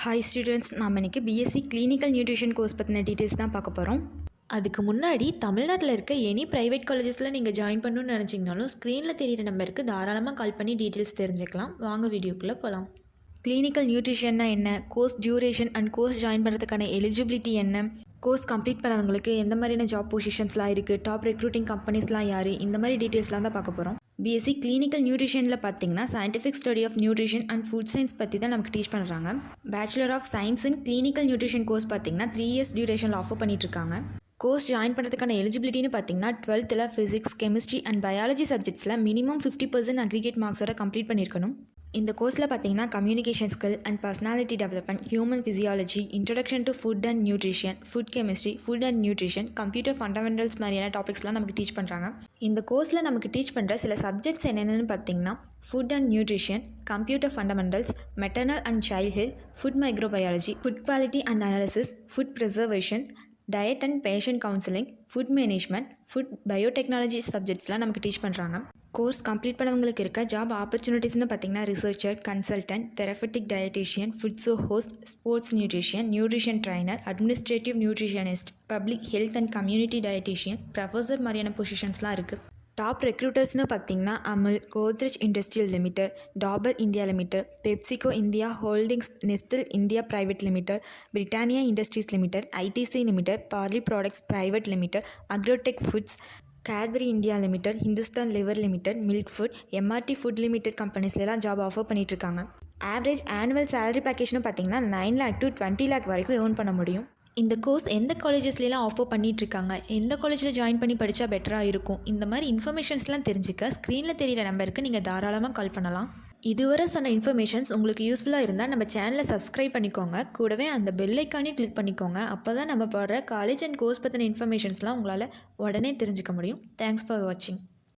Hi students, நாம் இன்றைக்கி BSc clinical nutrition course பற்றின டீட்டெயில்ஸ் தான் பார்க்க போகிறோம். அதுக்கு முன்னாடி தமிழ்நாட்டில் இருக்க எனி ப்ரைவேட் காலேஜஸில் நீங்கள் ஜாயின் பண்ணணும்னு நினச்சிங்கனாலும் ஸ்க்ரீனில் தெரியிற நம்பருக்கு தாராளமாக கால் பண்ணி டீட்டெயில்ஸ் தெரிஞ்சுக்கலாம். வாங்க வீடியோக்குள்ளே போகலாம். கிளினிக்கல் நியூட்ரிஷன்னா என்ன, course duration and course join பண்ணுறதுக்கான எலிஜிபிலிட்டி என்ன, கோர்ஸ் கம்ப்ளீட் பண்ணவங்களுக்கு எந்த மாதிரியான ஜாப் பொசிஷன்ஸ்லாம் இருக்குது, டாப் ரெக்ரூட்டிங் கம்பெனிஸ்லாம் யார், இந்த மாதிரி டீட்டெயில்ஸ்லாம் தான் பார்க்க போகிறோம். பிஎஸ்சி கிளினிக்கல் நியூட்ரிஷனில் பார்த்தீங்கன்னா scientific study of nutrition and food science பற்றி தான் நமக்கு டீச் பண்ணுறாங்க. Bachelor of science in clinical nutrition course பார்த்தீங்கன்னா 3 years டியூரேஷனில் ஆஃபர் பண்ணிட்டுருக்காங்க. கோர்ஸ் ஜாயின் பண்ணுறதுக்கான எலிஜிபிலிட்டின்னு பார்த்தீங்கன்னா 12th physics, chemistry and biology சப்ஜெக்ட்ஸில் மினிமம் 50% அக்ரிகேட் மார்க்ஸோட கம்ப்ளீட் பண்ணியிருக்கணும். இந்த கோர்ஸில் பார்த்தீங்கன்னா communication skill and personality development, human physiology, introduction to food and nutrition, food chemistry, food and nutrition, computer fundamentals மாதிரியான டாபிக்ஸ்லாம் நமக்கு டீச் பண்ணுறாங்க. இந்த கோர்ஸில் நமக்கு டீச் பண்ணுற சில சப்ஜெக்ட்ஸ் என்னென்னு பார்த்தீங்கன்னா food and nutrition, computer fundamentals, maternal and child health, food microbiology, food quality and analysis, food preservation, diet and patient counselling, food management, food biotechnology சப்ஜெக்ட்ஸ்லாம் நமக்கு டீச் பண்ணுறாங்க. கோர்ஸ் கம்ப்ளீட் பண்ணவங்களுக்கு இருக்க ஜாப் ஆப்பர்ச்சுனிட்டிஸ்னு பார்த்தீங்கன்னா ரிசர்ச்சர், கன்சல்டன்ட், தெரபட்டிக் டயட்டீஷியன், ஃபுட்ஸோ host, sports nutritionist, nutrition trainer, administrative nutritionist, public health and community dietitian, professor மாதிரியான பொசிஷன்ஸ்லாம் இருக்குது. டாப் ரெக்ரூட்டர்ஸ்னு பார்த்தீங்கன்னா Amul, Godrej industrial limited, Dabur India limited, PepsiCo India holdings, Nestle India private limited, Britannia industries limited, ITC limited, Parle products private limited, Agrotech foods, Cadbury India limited, Hindustan Lever limited, milk food, MRT food limited கம்பெனிஸ்லாம் job offer பண்ணிகிட்ருக்காங்க. Average annual salary பேக்கேஜ்னு பார்த்தீங்கன்னா 9 lakh to 20 lakh வரைக்கும் earn பண்ண முடியும். இந்த course எந்த காலேஜஸ்லாம் offer பண்ணிகிட்ருக்காங்க, எந்த காலேஜில் ஜாயின் பண்ணி படித்தா பெட்டராக இருக்கும், இந்த மாதிரி இன்ஃபர்மேஷன்ஸ்லாம் தெரிஞ்சுக்க ஸ்க்ரீனில் தெரியிற நம்பருக்கு நீங்கள் தாராளமாக கால் பண்ணலாம். இதுவரை சொன்ன இன்ஃபர்மேஷன்ஸ் உங்களுக்கு யூஸ்ஃபுல்லாக இருந்தால் நம்ம சேனலை சப்ஸ்கிரைப் பண்ணிக்கோங்க. கூடவே அந்த பெல் ஐக்கானையும் கிளிக் பண்ணிக்கோங்க. அப்போ தான் நம்ம போடுற காலேஜ் அண்ட் கோர்ஸ் பற்றின இன்ஃபர்மேஷன்ஸ்லாம் உங்களால் உடனே தெரிஞ்சுக்க முடியும். தேங்க்ஸ் ஃபார் வாட்சிங்.